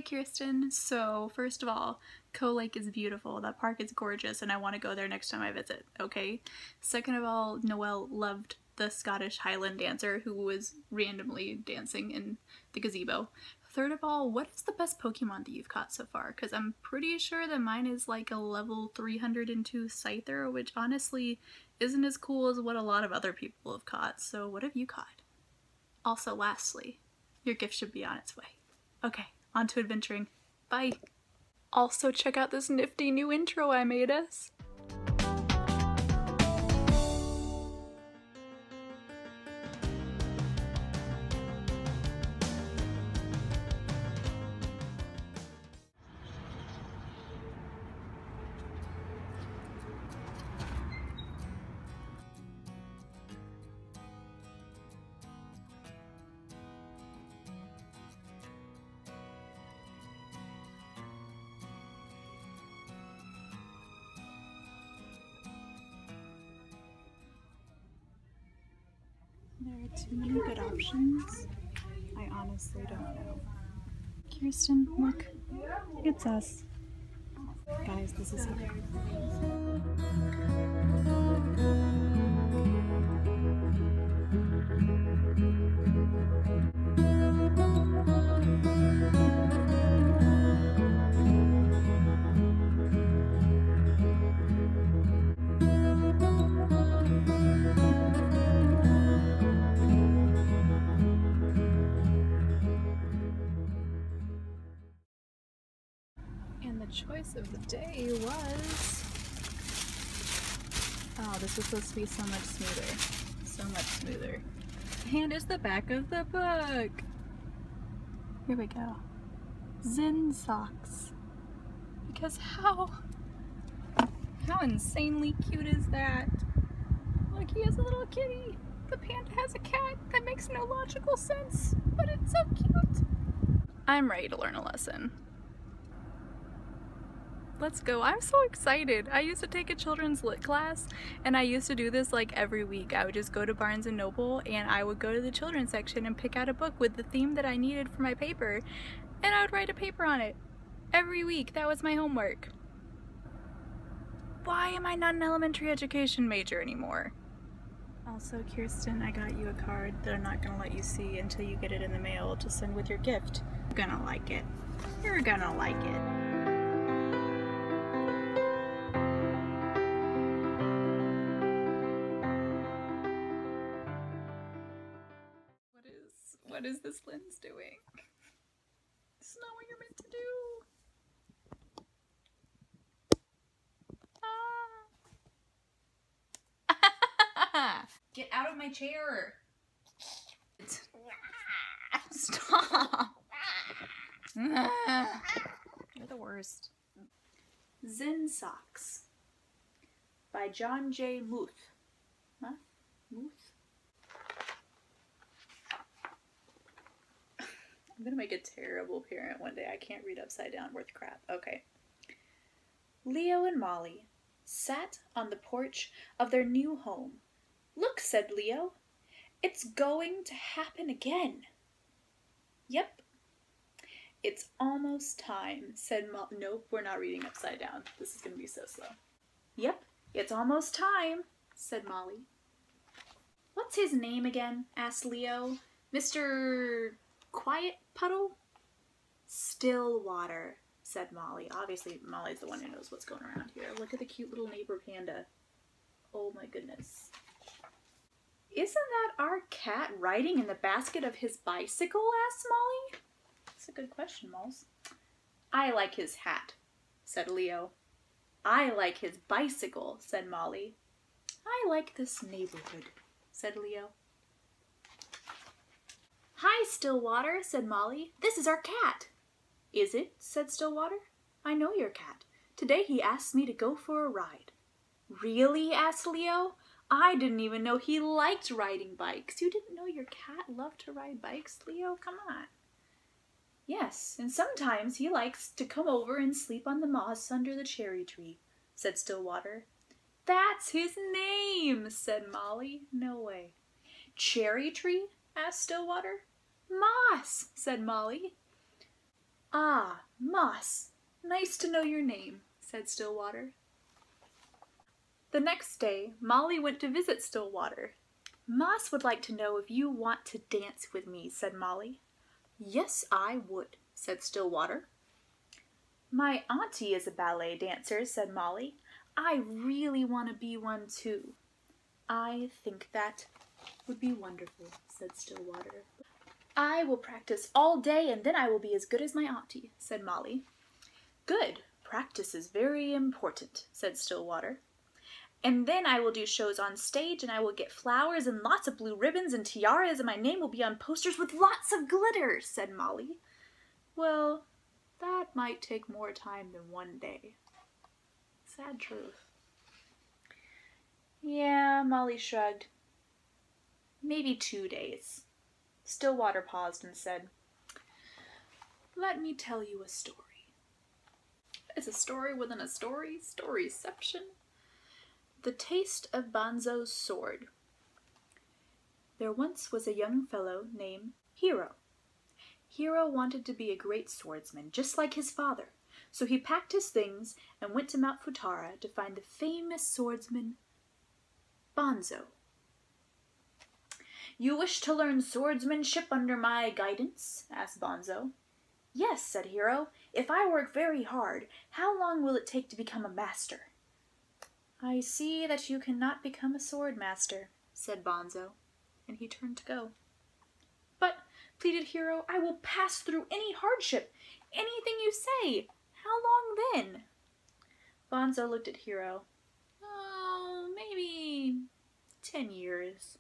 Kirsten. So first of all, Coe Lake is beautiful. That park is gorgeous and I want to go there next time I visit, okay? Second of all, Noelle loved the Scottish Highland dancer who was randomly dancing in the gazebo. Third of all, what is the best Pokemon that you've caught so far? Because I'm pretty sure that mine is like a level 302 Scyther, which honestly isn't as cool as what a lot of other people have caught. So what have you caught? Also, lastly, your gift should be on its way. Okay, on to adventuring. Bye! Also, check out this nifty new intro I made us. There are too many good options. I honestly don't know. Kirsten, look. It's us. Guys, this is it. And the choice of the day was... Oh, this is supposed to be so much smoother. So much smoother. And it's the back of the book! Here we go. Zen socks. Because how insanely cute is that? Look, he has a little kitty. The panda has a cat. That makes no logical sense, but it's so cute. I'm ready to learn a lesson. Let's go. I'm so excited. I used to take a children's lit class and I used to do this like every week. I would just go to Barnes & Noble and I would go to the children's section and pick out a book with the theme that I needed for my paper and I would write a paper on it. Every week. That was my homework. Why am I not an elementary education major anymore? Also, Kirsten, I got you a card that I'm not gonna let you see until you get it in the mail to send with your gift. You're gonna like it. You're gonna like it. What is this lens doing? It's not what you're meant to do. Ah. Get out of my chair. Stop. You're the worst. Zen Socks by John J. Muth. Huh? Muth? I'm gonna make a terrible parent one day. I can't read upside down worth crap. Okay. Leo and Molly sat on the porch of their new home. Look, said Leo. It's going to happen again. Yep. It's almost time, said Molly. Nope, we're not reading upside down. This is gonna be so slow. Yep, it's almost time, said Molly. What's his name again? Asked Leo. Mr. Quiet Puddle? Stillwater, said Molly. Obviously, Molly's the one who knows what's going around here. Look at the cute little neighbor panda. Oh my goodness. Isn't that our cat riding in the basket of his bicycle? Asked Molly. That's a good question, Moles. I like his hat, said Leo. I like his bicycle, said Molly. I like this neighborhood, said Leo. Hi, Stillwater, said Molly. This is our cat. Is it? Said Stillwater. I know your cat. Today he asked me to go for a ride. Really? Asked Leo. I didn't even know he liked riding bikes. You didn't know your cat loved to ride bikes, Leo? Come on. Yes, and sometimes he likes to come over and sleep on the moss under the cherry tree, said Stillwater. That's his name, said Molly. No way. Cherry tree? Asked Stillwater. Moss, said Molly. Ah, Moss. Nice to know your name, said Stillwater. The next day, Molly went to visit Stillwater. Moss would like to know if you want to dance with me, said Molly. Yes, I would, said Stillwater. My auntie is a ballet dancer, said Molly. I really want to be one too. I think that would be wonderful, said Stillwater. I will practice all day and then I will be as good as my auntie, said Molly. Good. Practice is very important, said Stillwater. And then I will do shows on stage and I will get flowers and lots of blue ribbons and tiaras and my name will be on posters with lots of glitter, said Molly. Well, that might take more time than one day. Sad truth. Yeah, Molly shrugged. Maybe 2 days. Stillwater paused and said, Let me tell you a story. It's a story within a story, storyception. The Taste of Bonzo's Sword. There once was a young fellow named Hero. Hero wanted to be a great swordsman, just like his father, so he packed his things and went to Mount Futara to find the famous swordsman, Bonzo. You wish to learn swordsmanship under my guidance? Asked Bonzo. Yes, said Hero. If I work very hard, how long will it take to become a master? I see that you cannot become a sword master, said Bonzo, and he turned to go. But, pleaded Hero, I will pass through any hardship, anything you say. How long then? Bonzo looked at Hero. Oh, maybe 10 years.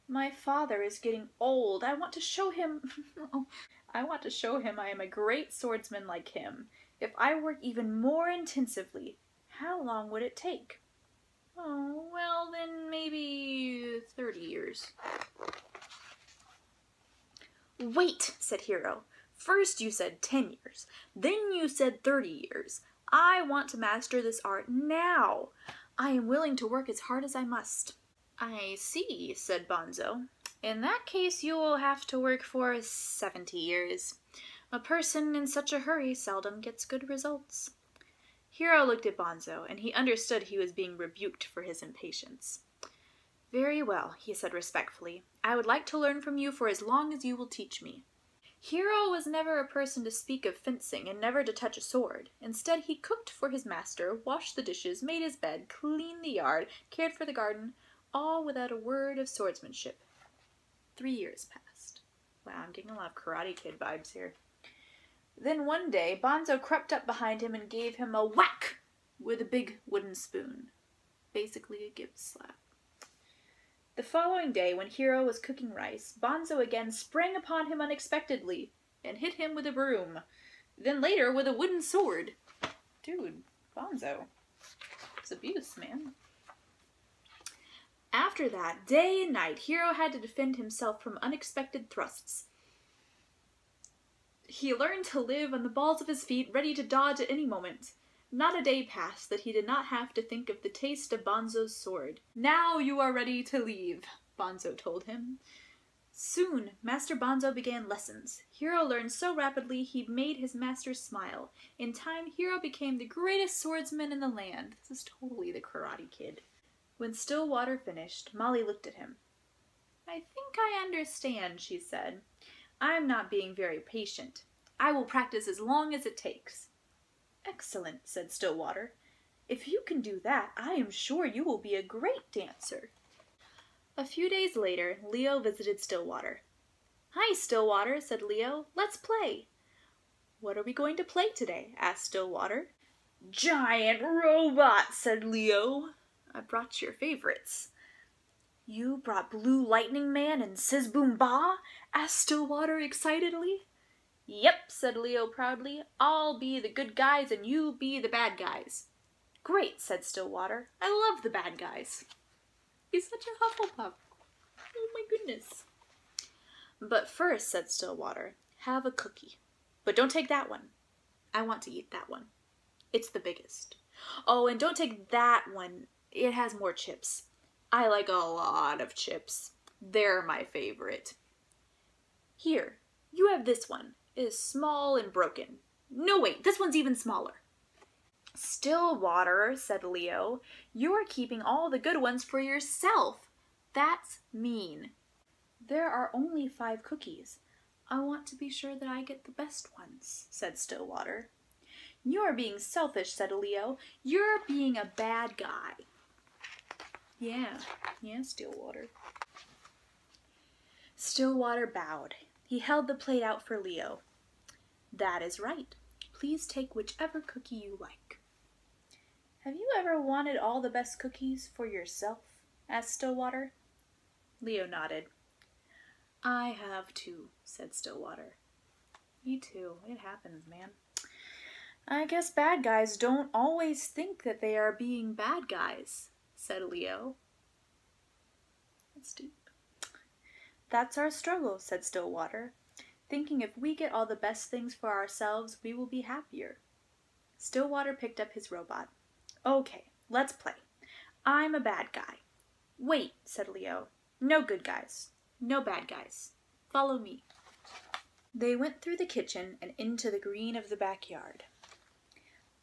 My father is getting old. I want to show him I am a great swordsman like him. If I work even more intensively, how long would it take? Oh, well then maybe 30 years. Wait, said Hero. First you said 10 years, then you said 30 years. I want to master this art now. I am willing to work as hard as I must. I see, said Bonzo. In that case, you will have to work for 70 years. A person in such a hurry seldom gets good results. Hero looked at Bonzo, and he understood he was being rebuked for his impatience. Very well, he said respectfully. I would like to learn from you for as long as you will teach me. Hero was never a person to speak of fencing and never to touch a sword. Instead, he cooked for his master, washed the dishes, made his bed, cleaned the yard, cared for the garden, all without a word of swordsmanship. 3 years passed. Wow, I'm getting a lot of Karate Kid vibes here. Then one day, Bonzo crept up behind him and gave him a whack with a big wooden spoon. Basically a give slap. The following day, when Hero was cooking rice, Bonzo again sprang upon him unexpectedly and hit him with a broom. Then later with a wooden sword. Dude, Bonzo. It's abuse, man. After that, day and night, Hero had to defend himself from unexpected thrusts. He learned to live on the balls of his feet, ready to dodge at any moment. Not a day passed that he did not have to think of the taste of Bonzo's sword. Now you are ready to leave, Bonzo told him. Soon, Master Bonzo began lessons. Hero learned so rapidly he made his master smile. In time, Hero became the greatest swordsman in the land. This is totally the Karate Kid. When Stillwater finished, Molly looked at him. I think I understand, she said. I'm not being very patient. I will practice as long as it takes. Excellent, said Stillwater. If you can do that, I am sure you will be a great dancer. A few days later, Leo visited Stillwater. Hi, Stillwater, said Leo. Let's play. What are we going to play today? Asked Stillwater. Giant robot, said Leo. I brought your favorites. You brought Blue Lightning Man and Sizz Boom Ba? Asked Stillwater excitedly. Yep, said Leo proudly. I'll be the good guys and you be the bad guys. Great, said Stillwater. I love the bad guys. He's such a Hufflepuff. Oh my goodness. But first, said Stillwater, have a cookie. But don't take that one. I want to eat that one. It's the biggest. Oh, and don't take that one. It has more chips. I like a lot of chips. They're my favorite. Here, you have this one. is small and broken. No, wait, this one's even smaller. Stillwater, said Leo, you're keeping all the good ones for yourself. That's mean. There are only 5 cookies. I want to be sure that I get the best ones, said Stillwater. You're being selfish, said Leo. You're being a bad guy. Yeah, Stillwater. Stillwater bowed. He held the plate out for Leo. That is right. Please take whichever cookie you like. Have you ever wanted all the best cookies for yourself? Asked Stillwater. Leo nodded. I have too, said Stillwater. Me too. It happens, man. I guess bad guys don't always think that they are being bad guys, said Leo. That's deep. That's our struggle, said Stillwater. Thinking if we get all the best things for ourselves, we will be happier. Stillwater picked up his robot. Okay, let's play. I'm a bad guy. Wait, said Leo. No good guys. No bad guys. Follow me. They went through the kitchen and into the green of the backyard.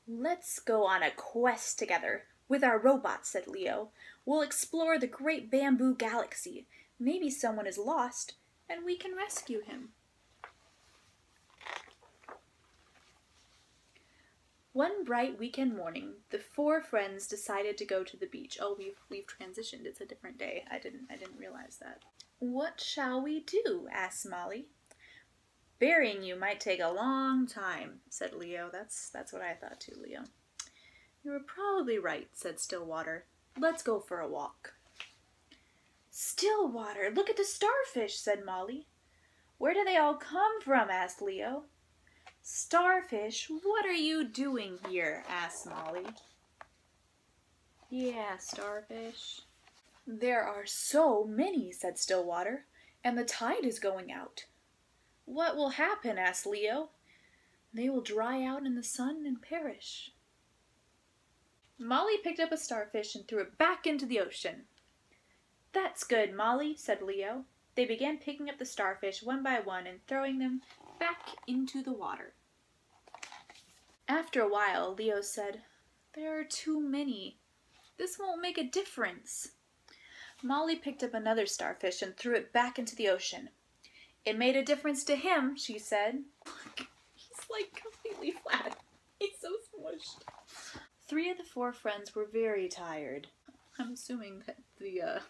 Let's go on a quest together. With our robots, said Leo. We'll explore the great bamboo galaxy. Maybe someone is lost, and we can rescue him. One bright weekend morning, the 4 friends decided to go to the beach. Oh, we've transitioned. It's a different day. I didn't realize that. What shall we do? Asked Molly. Burying you might take a long time, said Leo. That's what I thought too, Leo. You were probably right, said Stillwater. Let's go for a walk. Stillwater, look at the starfish, said Molly. Where do they all come from? Asked Leo. Starfish, what are you doing here? Asked Molly. Yeah, starfish. There are so many, said Stillwater, and the tide is going out. What will happen? Asked Leo. They will dry out in the sun and perish. Molly picked up a starfish and threw it back into the ocean. That's good, Molly, said Leo. They began picking up the starfish one by one and throwing them back into the water. After a while, Leo said, There are too many. This won't make a difference. Molly picked up another starfish and threw it back into the ocean. It made a difference to him, she said. He's like completely flat. He's so smushed. 3 of the 4 friends were very tired. I'm assuming that the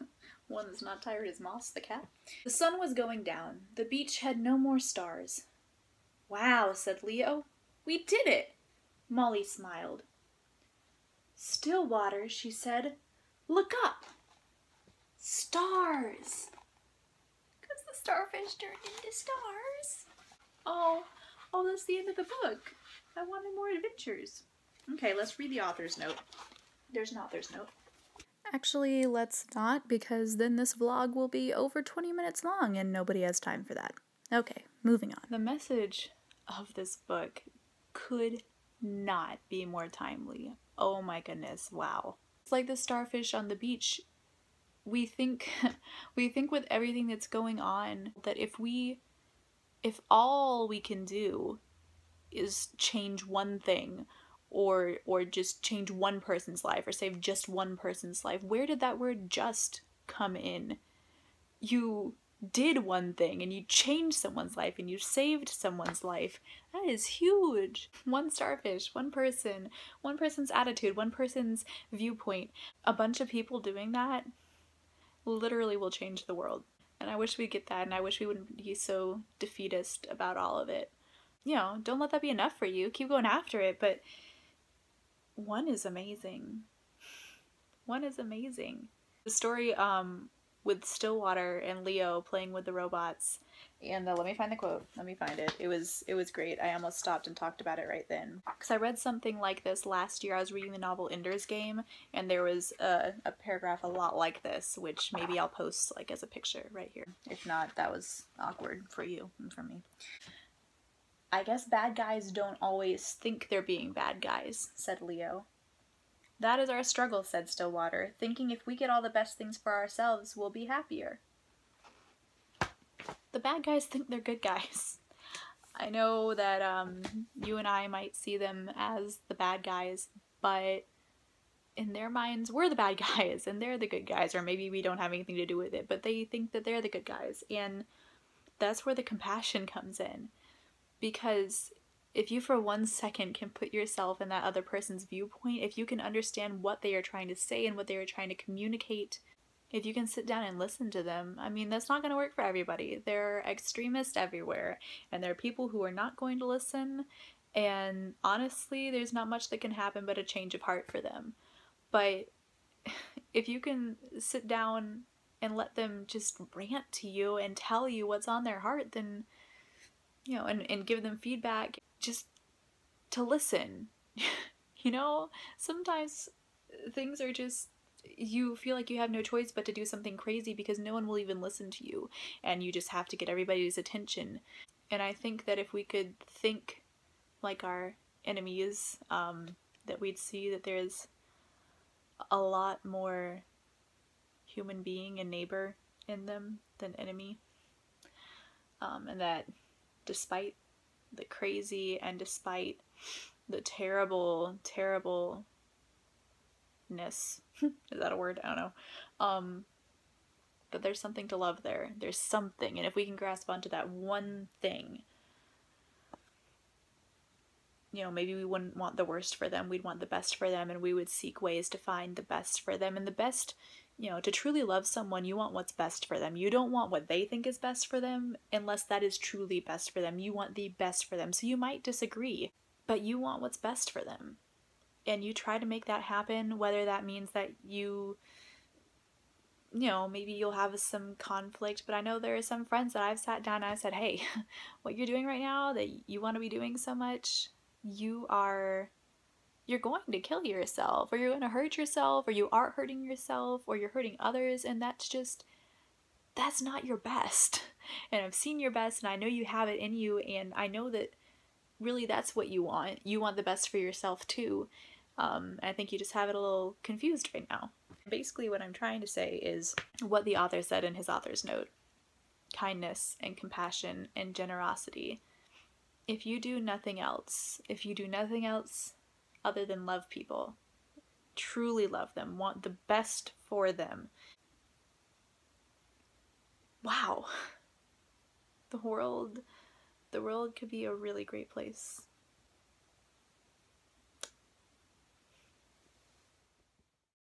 one that's not tired is Moss, the cat. The sun was going down. The beach had no more stars. Wow, said Leo. We did it! Molly smiled. Stillwater, she said. Look up! Stars! Because the starfish turned into stars. Oh, that's the end of the book. I wanted more adventures. Okay, let's read the author's note. There's an author's note. Actually, let's not, because then this vlog will be over 20 minutes long and nobody has time for that. Okay, moving on. The message of this book could not be more timely. Oh my goodness, wow. It's like the starfish on the beach. We think with everything that's going on that if all we can do is change one thing or just change one person's life or save just one person's life, where did that word just come in? You did one thing and you changed someone's life and you saved someone's life. That is huge. One starfish, one person, one person's attitude, one person's viewpoint. A bunch of people doing that literally will change the world. And I wish we'd get that, and I wish we wouldn't be so defeatist about all of it. You know, don't let that be enough for you. Keep going after it, but one is amazing. One is amazing. The story with Stillwater and Leo playing with the robots, and let me find the quote. Let me find it. It was great. I almost stopped and talked about it right then. Because I read something like this last year. I was reading the novel Ender's Game, and there was a paragraph a lot like this, which maybe I'll post like as a picture right here. If not, that was awkward for you and for me. I guess bad guys don't always think they're being bad guys, said Leo. That is our struggle, said Stillwater, thinking if we get all the best things for ourselves, we'll be happier. The bad guys think they're good guys. I know that you and I might see them as the bad guys, but in their minds, we're the bad guys and they're the good guys, or maybe we don't have anything to do with it, but they think that they're the good guys. And that's where the compassion comes in. Because if you for 1 second can put yourself in that other person's viewpoint, if you can understand what they are trying to say and what they are trying to communicate, if you can sit down and listen to them, I mean, that's not going to work for everybody. There are extremists everywhere, and there are people who are not going to listen, and honestly, there's not much that can happen but a change of heart for them. But if you can sit down and let them just rant to you and tell you what's on their heart, then, you know, and give them feedback, just to listen. You know, sometimes things are just, you feel like you have no choice but to do something crazy because no one will even listen to you, and you just have to get everybody's attention. And I think that if we could think like our enemies, that we'd see that there's a lot more human being and neighbor in them than enemy. And that despite the crazy and despite the terribleness, is that a word? I don't know. But there's something to love there. There's something. And if we can grasp onto that one thing, you know, maybe we wouldn't want the worst for them. We'd want the best for them, and we would seek ways to find the best for them. And the best, you know, to truly love someone, you want what's best for them. You don't want what they think is best for them unless that is truly best for them. You want the best for them. So you might disagree, but you want what's best for them. And you try to make that happen, whether that means that you know, maybe you'll have some conflict, but I know there are some friends that I've sat down and I've said, hey, what you're doing right now that you want to be doing so much, you're going to kill yourself, or you're going to hurt yourself, or you are hurting yourself, or you're hurting others, and that's not your best. And I've seen your best, and I know you have it in you, and I know that really that's what you want. You want the best for yourself too. I think you just have it a little confused right now. Basically what I'm trying to say is what the author said in his author's note. Kindness and compassion and generosity. If you do nothing else other than love people, truly love them, want the best for them, wow, the world could be a really great place.